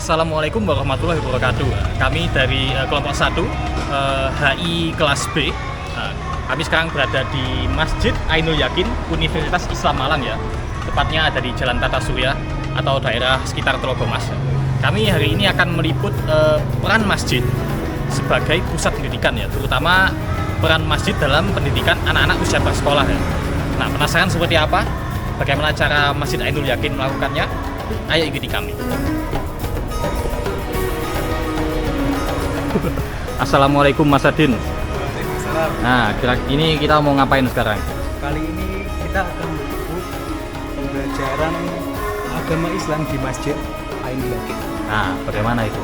Assalamualaikum warahmatullahi wabarakatuh. Kami dari kelompok 1 HI kelas B. Kami sekarang berada di Masjid Ainul Yakin Universitas Islam Malang ya. Tepatnya ada di Jalan Tata Surya atau daerah sekitar Telogomas. Kami hari ini akan meliput peran masjid sebagai pusat pendidikan ya, terutama peran masjid dalam pendidikan anak-anak usia bersekolah ya. Nah, penasaran seperti apa? Bagaimana cara Masjid Ainul Yakin melakukannya? Ayo ikuti kami. Assalamualaikum Mas Adin. Waalaikumsalam. Nah, ini kita mau ngapain sekarang? Kali ini kita akan meliput pembelajaran agama Islam di Masjid Ainul Yakin. Nah, bagaimana itu?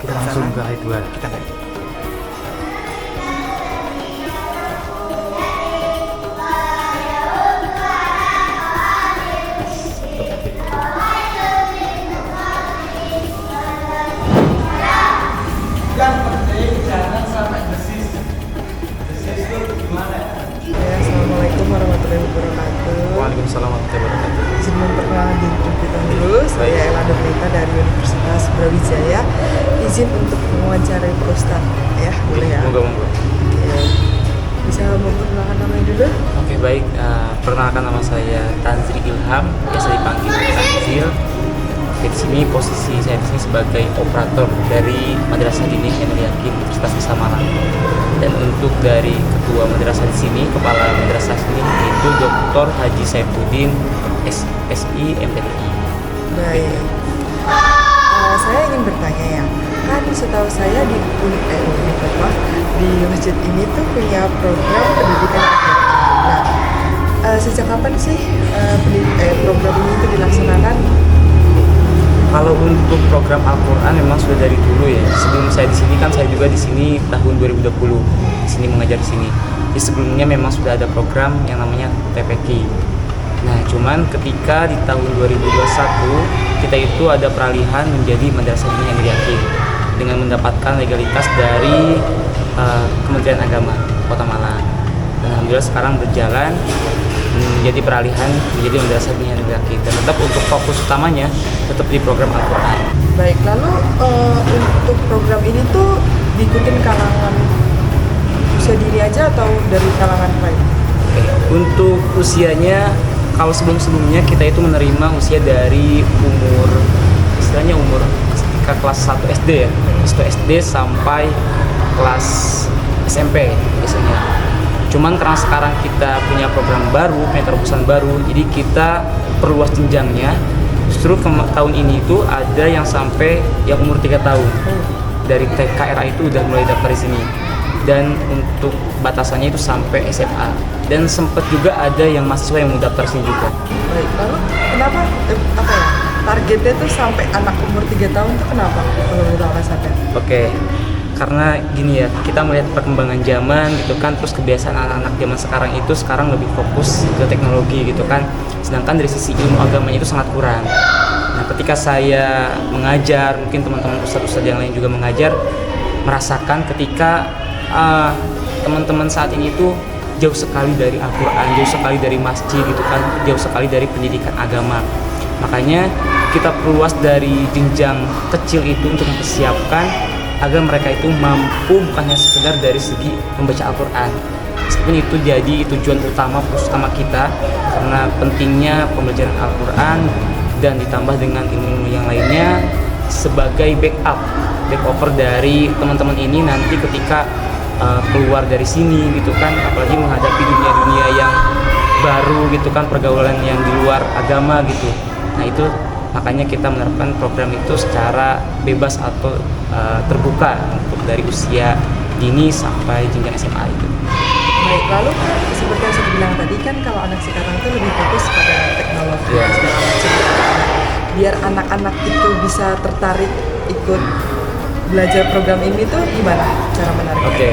Kita Langsung ke sana. I2. Kita lihat. Yang penting jangan sampai desis. Desis itu gimana? Ya, Assalamualaikum warahmatullahi wabarakatuh. Waalaikumsalam warahmatullahi wabarakatuh. Izin memperkenalkan diri kita dulu. Saya Ella Debrita dari Universitas Brawijaya. Izin untuk mewawancarai Pak Ustadz. Ya, boleh ya? Moga. Oke. Bisa memperkenalkan namanya dulu? Oke, baik. Perkenalkan nama saya Tanzri Ilham, biasa dipanggil Tanzil. Oke, di sini posisi saya di sini sebagai operator dari Madrasah Dini Ainul Yakin Universitas Islam Malang. Dan untuk dari ketua madrasah di sini, kepala madrasah sini itu Dr. Haji Saifuddin SI MPTI. Baik. Saya ingin bertanya ya. Kan setahu saya di di masjid ini tuh punya program pendidikan agama. Nah, sejak kapan sih program ini tuh dilaksanakan? Kalau untuk program Al-Quran memang sudah dari dulu ya. Sebelum saya di sini kan saya juga di sini tahun 2020 di sini mengajar di sini. Jadi sebelumnya memang sudah ada program yang namanya TPQ. Nah, cuman ketika di tahun 2021 kita itu ada peralihan menjadi Madrasah Dini Ainul Yakin dengan mendapatkan legalitas dari Kementerian Agama Kota Malang. Dan alhamdulillah sekarang berjalan menjadi peralihan menjadi Madrasah Dini Ainul Yakin, dan tetap untuk fokus utamanya tetap di program Al-Quran. Baik, lalu untuk program ini tuh diikutin kalangan usia dini aja atau dari kalangan lain? Oke, untuk usianya kalau sebelumnya kita itu menerima usia dari istilahnya umur ketika kelas 1 SD ya, kelas 1 SD sampai kelas SMP biasanya. Cuman karena sekarang kita punya program baru, punya terobosan baru, jadi kita perluas jenjangnya. Justru tahun ini itu ada yang sampai yang umur 3 tahun. Dari TKRA itu udah mulai daftar di sini. Dan untuk batasannya itu sampai SMA. Dan sempat juga ada yang mahasiswa yang mau daftar sini juga. Baik, lalu kenapa targetnya tuh sampai anak umur 3 tahun tuh kenapa? Kalau udah alasannya? Oke, karena gini ya, kita melihat perkembangan zaman gitu kan, terus kebiasaan anak-anak zaman sekarang itu sekarang lebih fokus ke teknologi gitu kan, sedangkan dari sisi ilmu agamanya itu sangat kurang. Nah, ketika saya mengajar, mungkin teman-teman ustadz-ustadz yang lain juga mengajar, merasakan ketika teman-teman saat ini itu jauh sekali dari Al-Quran, jauh sekali dari masjid gitu kan, jauh sekali dari pendidikan agama. Makanya kita perluas dari jenjang kecil itu untuk mempersiapkan agar mereka itu mampu bukan hanya sekedar dari segi membaca Al-Quran. Meskipun itu jadi tujuan utama kita, karena pentingnya pembelajaran Al-Quran dan ditambah dengan ilmu yang lainnya sebagai backover dari teman-teman ini nanti ketika keluar dari sini gitu kan, apalagi menghadapi dunia-dunia yang baru gitu kan, pergaulan yang di luar agama gitu. Nah, itu makanya kita menerapkan program itu secara bebas atau terbuka untuk dari usia dini sampai jenjang SMA itu. Baik, lalu kan seperti yang saya bilang tadi kan kalau anak sekarang tuh lebih fokus pada teknologi Ya. segala macam. Biar anak-anak itu bisa tertarik ikut belajar program ini tuh gimana cara menariknya? Oke,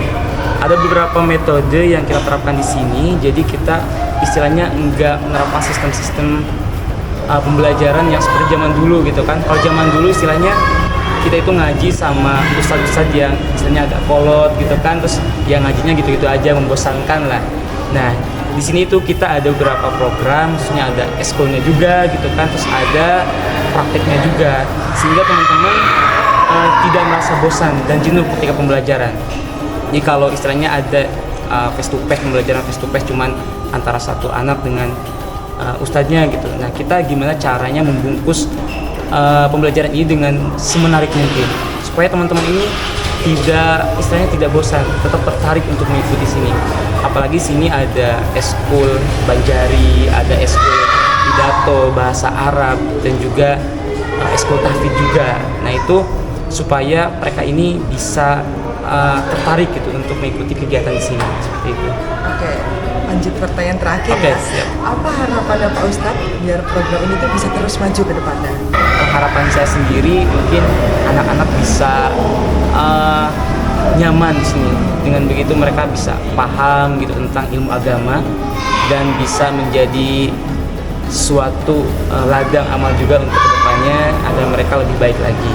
ada beberapa metode yang kita terapkan di sini. Jadi kita istilahnya enggak menerapkan sistem-sistem pembelajaran yang seperti zaman dulu gitu kan. Kalau zaman dulu istilahnya kita itu ngaji sama ustadz-ustadz yang istilahnya agak kolot gitu kan, terus yang ngajinya gitu-gitu aja, membosankan lah. Nah, di sini tuh kita ada beberapa program, khususnya ada eskolnya juga gitu kan, terus ada prakteknya juga, sehingga teman-teman tidak merasa bosan dan jenuh ketika pembelajaran. Jadi kalau istilahnya ada face to face, pembelajaran face to face cuman antara satu anak dengan ustadznya gitu. Nah, kita gimana caranya membungkus pembelajaran ini dengan semenarik mungkin supaya teman-teman ini tidak bosan, tetap tertarik untuk mengikuti sini. Apalagi sini ada eskul Banjari, ada eskul pidato bahasa Arab, dan juga eskul tahfidz juga. Nah, itu supaya mereka ini bisa tertarik gitu untuk mengikuti kegiatan di sini seperti itu. Oke, lanjut pertanyaan terakhir Oke, ya. siap. Apa harapannya Pak Ustadz biar program ini tuh bisa terus maju ke depannya? Harapan saya sendiri mungkin anak-anak bisa nyaman di sini. Dengan begitu mereka bisa paham gitu tentang ilmu agama dan bisa menjadi suatu ladang amal juga untuk kedepannya agar mereka lebih baik lagi.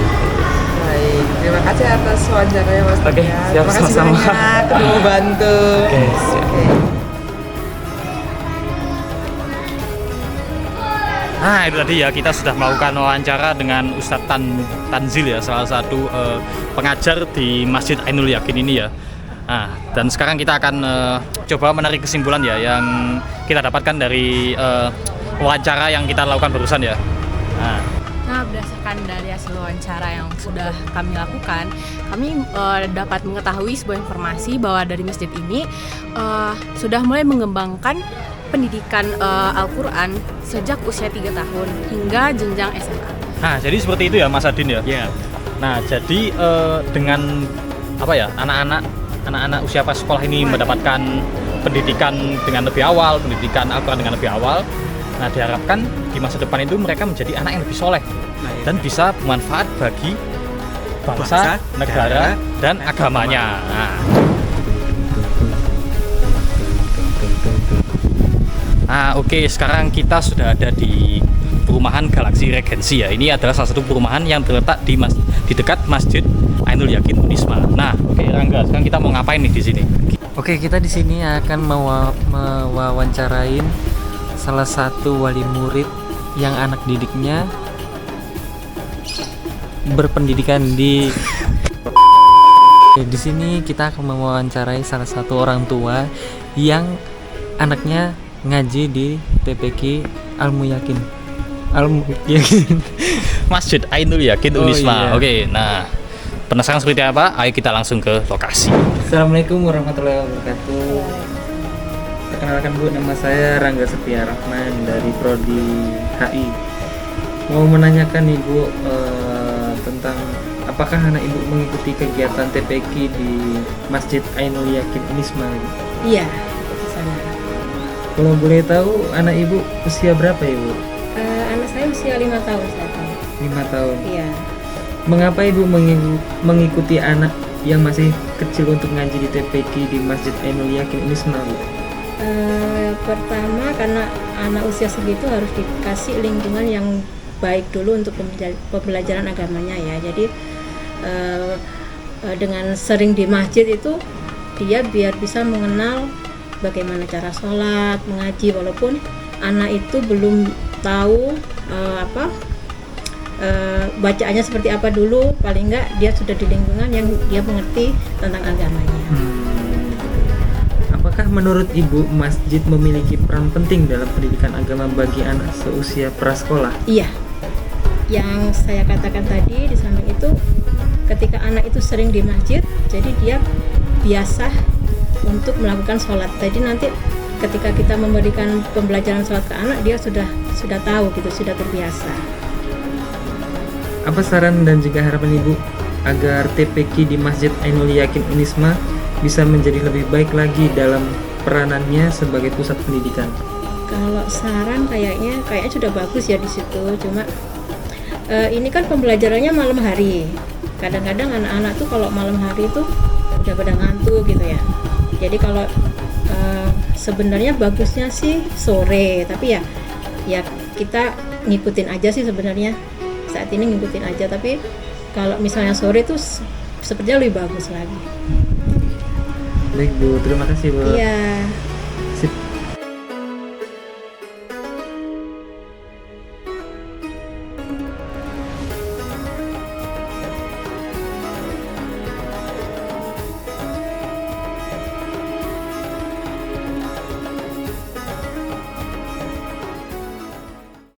Baik, terima kasih atas wawancaranya Mas. Oke, Tia. siap, Terima kasih sama-sama. banyak udah mau bantu. Oke, siap. Oke. Nah, itu tadi ya, kita sudah melakukan wawancara dengan Ustadz Tanzil ya, salah satu pengajar di Masjid Ainul Yakin ini ya. Nah, dan sekarang kita akan coba menarik kesimpulan ya yang kita dapatkan dari wawancara yang kita lakukan barusan ya. Nah, berdasarkan dari hasil wawancara yang sudah kami lakukan, kami dapat mengetahui sebuah informasi bahwa dari masjid ini sudah mulai mengembangkan pendidikan Al-Quran sejak usia 3 tahun hingga jenjang SMA. Nah, jadi seperti itu ya Mas Adin ya. Ya, Nah, jadi dengan apa ya, anak-anak usia prasekolah ini mendapatkan pendidikan dengan lebih awal, pendidikan Al-Quran dengan lebih awal. Nah, diharapkan di masa depan itu mereka menjadi anak yang lebih soleh dan bisa bermanfaat bagi bangsa, negara, dan agamanya. Nah, oke, sekarang kita sudah ada di perumahan Galaxy Regency ya. Ini adalah salah satu perumahan yang terletak di dekat Masjid Ainul Yakin Unisma. Nah, oke Rangga, sekarang kita mau ngapain nih di sini? Oke, kita di sini akan mewawancarain salah satu wali murid yang anak didiknya berpendidikan di sini kita akan mewawancarai salah satu orang tua yang anaknya ngaji di TPQ Al-Muyakin. Masjid Ainul Yakin Oh, Unisma. iya. Oke, nah penasaran seperti apa? Ayo kita langsung ke lokasi. Assalamualaikum warahmatullahi wabarakatuh. Perkenalkan Bu, nama saya Rangga Setia Rahman dari Prodi HI. Mau menanyakan Ibu tentang apakah anak Ibu mengikuti kegiatan TPQ di Masjid Ainul Yakin Unisma? Iya, di sana. Kalau boleh tahu anak Ibu usia berapa Ibu? Anak saya usia 5 tahun saat ini. 5 tahun. Iya. Mengapa Ibu mengikuti anak yang masih kecil untuk ngaji di TPQ di Masjid Ainul Yakin Unisma, Bu? Pertama karena anak usia segitu harus dikasih lingkungan yang baik dulu untuk pembelajaran agamanya ya. Jadi dengan sering di masjid itu dia biar bisa mengenal bagaimana cara sholat, mengaji, walaupun anak itu belum tahu bacaannya seperti apa dulu, paling enggak dia sudah di lingkungan yang dia mengerti tentang agamanya. Apakah menurut Ibu masjid memiliki peran penting dalam pendidikan agama bagi anak seusia prasekolah? Iya, yang saya katakan tadi di samping itu, ketika anak itu sering di masjid, jadi dia biasa untuk melakukan sholat. Jadi nanti ketika kita memberikan pembelajaran sholat ke anak, dia sudah tahu gitu, sudah terbiasa. Apa saran dan juga harapan Ibu agar TPQ di Masjid Ainul Yakin Unisma bisa menjadi lebih baik lagi dalam peranannya sebagai pusat pendidikan? Kalau saran kayaknya sudah bagus ya di situ. Cuma ini kan pembelajarannya malam hari. Kadang-kadang anak-anak tuh kalau malam hari tuh udah pada ngantuk gitu ya. Jadi kalau sebenarnya bagusnya sih sore, tapi ya kita ngikutin aja sih sebenarnya. Saat ini ngikutin aja, tapi kalau misalnya sore tuh sepertinya lebih bagus lagi. Baik Bu, terima kasih Bu. Iya.